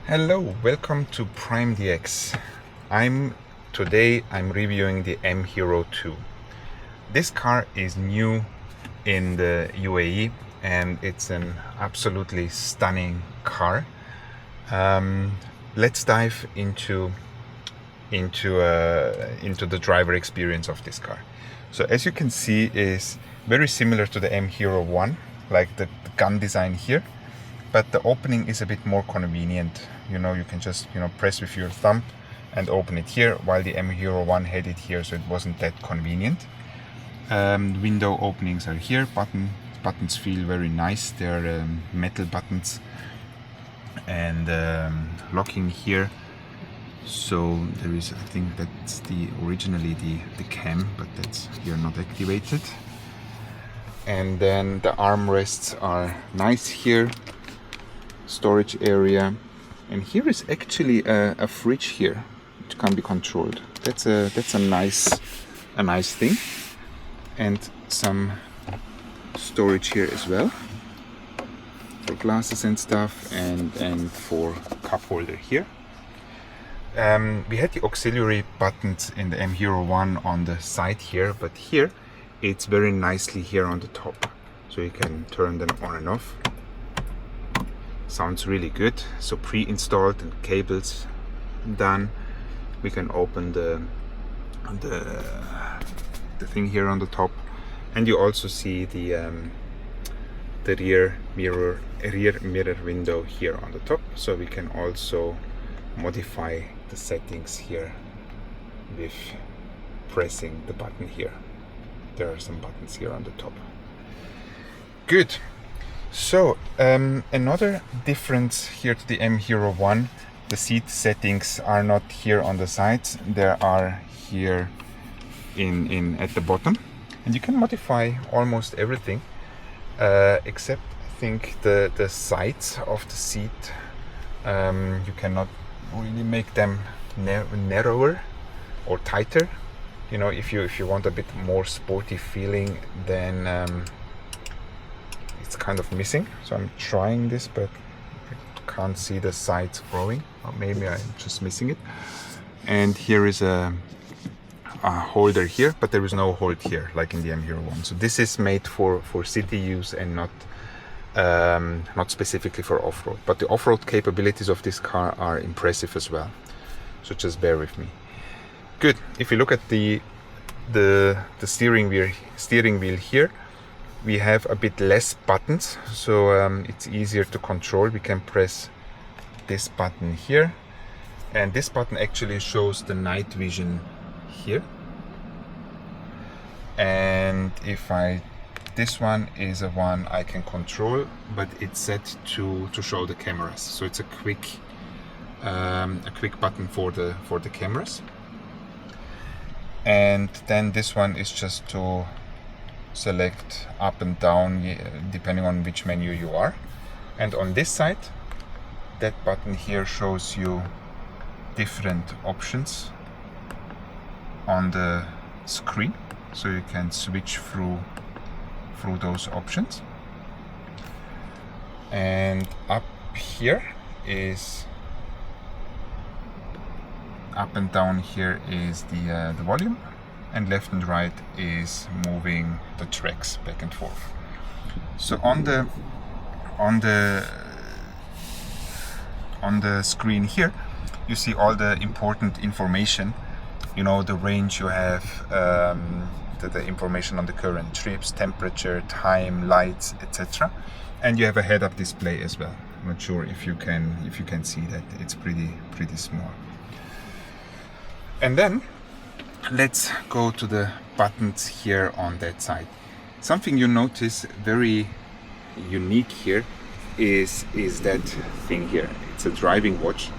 Hello, welcome to Prime DX. Today I'm reviewing the M-hero 2. This car is new in the UAE and it's an absolutely stunning car. Let's dive into the driver experience of this car. So as you can see, is very similar to the M-hero 1, like the gun design here. But the opening is a bit more convenient. You can just press with your thumb and open it here, while the M-hero 1 had it here, so it wasn't that convenient. Window openings are here. Buttons feel very nice. They're metal buttons, and locking here. So there is, I think that's originally the cam, but that's here not activated. And then the armrests are nice here. Storage area, and here is actually a fridge here which can be controlled. That's a nice thing, and some storage here as well for glasses and stuff, and for cup holder here. We had the auxiliary buttons in the M-hero 1 on the side here, but here it's very nicely here on the top, so you can turn them on and off. Sounds really good. So pre-installed and cables done. We can open the thing here on the top, and you also see the rear mirror window here on the top. So we can also modify the settings here with pressing the button here. There are some buttons here on the top. Good. So another difference here to the M-hero 1, the seat settings are not here on the sides, they are here at the bottom, and you can modify almost everything except I think the sides of the seat. You cannot really make them narrower or tighter. If you want a bit more sporty feeling, then it's kind of missing. So I'm trying this, but I can't see the sides growing, or maybe I'm just missing it. And here is a holder here, but there is no hold here like in the M-hero 1. So this is made for city use and not specifically for off-road. But the off-road capabilities of this car are impressive as well, so just bear with me. Good. If you look at the steering wheel here, we have a bit less buttons, so it's easier to control. We can press this button here, and this button actually shows the night vision here. And this one is a one I can control, but it's set to show the cameras. So it's a quick button for the cameras. And then this one is just to select up and down depending on which menu you are. And on this side, that button here shows you different options on the screen, so you can switch through those options. And up here is up and down here is the volume, and left and right is moving the tracks back and forth. So on the screen here, you see all the important information. The range you have, the information on the current trips, temperature, time, lights, etc. And you have a head-up display as well. I'm not sure if you can see that. It's pretty small. And then let's go to the buttons here on that side. Something you notice very unique here is that thing here. It's a driving watch,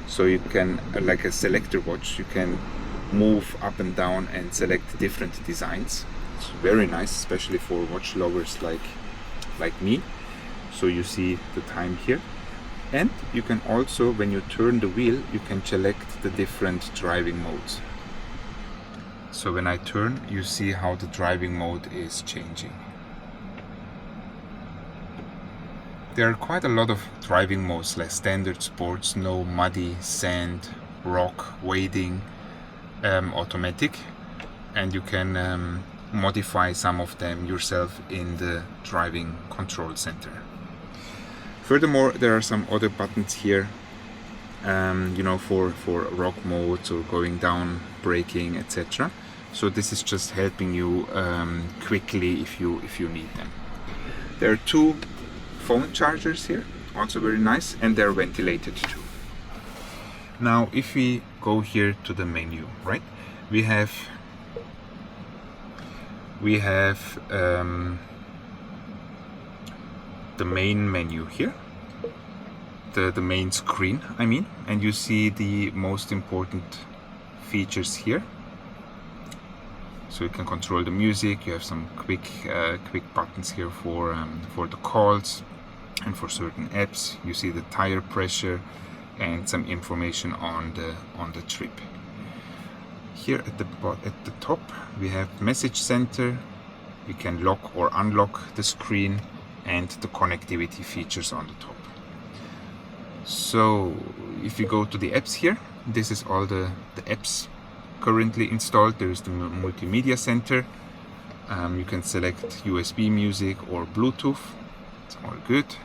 so you can, like a selector watch, you can move up and down and select different designs. It's very nice, especially for watch lovers like me. So you see the time here, and you can also, when you turn the wheel, you can select the different driving modes. So when I turn, you see how the driving mode is changing. there are quite a lot of driving modes, like standard, sport, snow, muddy, sand, rock, wading, automatic, and you can modify some of them yourself in the driving control center. Furthermore, there are some other buttons here, you know, for rock modes or going down, braking, etc. So this is just helping you quickly if you need them. There are 2 phone chargers here, also very nice, and they're ventilated too. Now if we go here to the menu, right, we have the main menu here, the main screen, I mean, and you see the most important features here. So you can control the music. You have some quick buttons here for the calls and for certain apps. You see the tire pressure and some information on the trip. Here at the top we have message center. We can lock or unlock the screen and the connectivity features on the top. So if you go to the apps here, this is all the apps currently installed. There is the multimedia center. You can select USB music or Bluetooth. It's all good.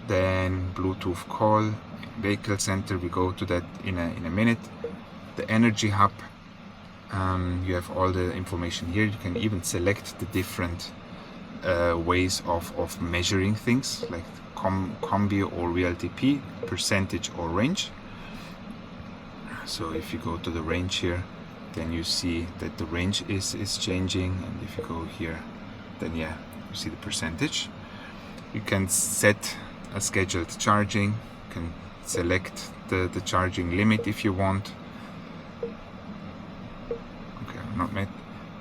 Then Bluetooth call, vehicle center, we go to that in a minute. The energy hub, you have all the information here. You can even select the different ways of measuring things, like combi or VLTP, percentage or range. So if you go to the range here, then you see that the range is changing, and if you go here, then yeah, you see the percentage. You can set a scheduled charging. You can select the charging limit if you want. Okay, not met.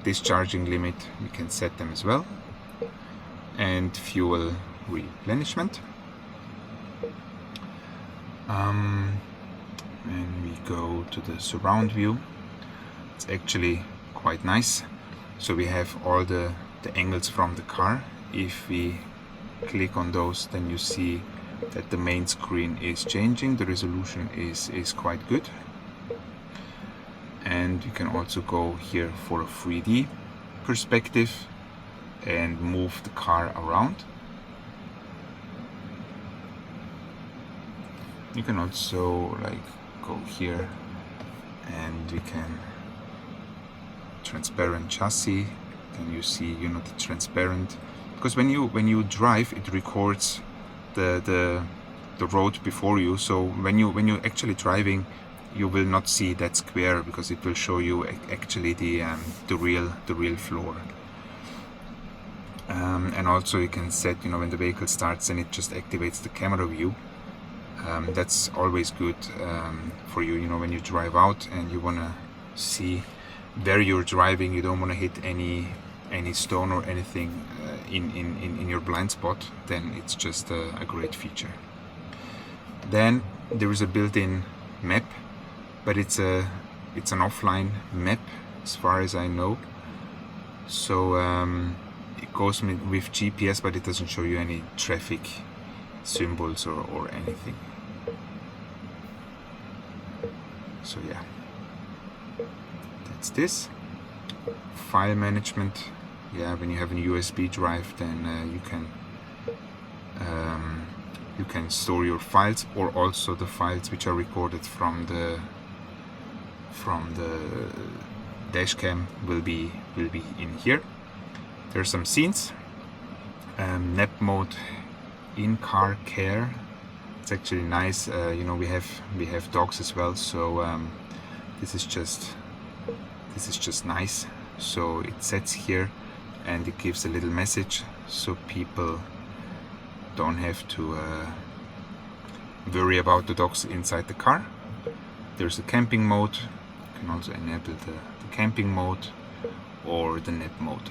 This charging limit, you can set them as well. And fuel replenishment. And we go to the surround view. It's actually quite nice. So we have all the angles from the car. If we click on those, then you see that the main screen is changing. The resolution is quite good. And you can also go here for a 3D perspective and move the car around. You can also like go here, and we can transparent chassis. Then you see, you know, the transparent, because when you drive, it records the road before you. So when you're actually driving, you will not see that square, because it will show you actually the real floor. And also you can set, you know, when the vehicle starts, and it just activates the camera view. That's always good for you, you know, when you drive out and you want to see where you're driving. You don't want to hit any stone or anything in your blind spot. Then it's just a great feature. Then there is a built-in map, but it's an offline map as far as I know. So it goes with GPS, but it doesn't show you any traffic symbols or anything. So yeah, that's this. File management. Yeah, when you have a USB drive, then you can store your files, or also the files which are recorded from the dash cam will be in here. There are some scenes. Nap mode, in-car care. It's actually nice. You know, we have dogs as well, so this is just nice. So it sets here, and it gives a little message, so people don't have to worry about the dogs inside the car. There's a camping mode. You can also enable the camping mode or the nap mode.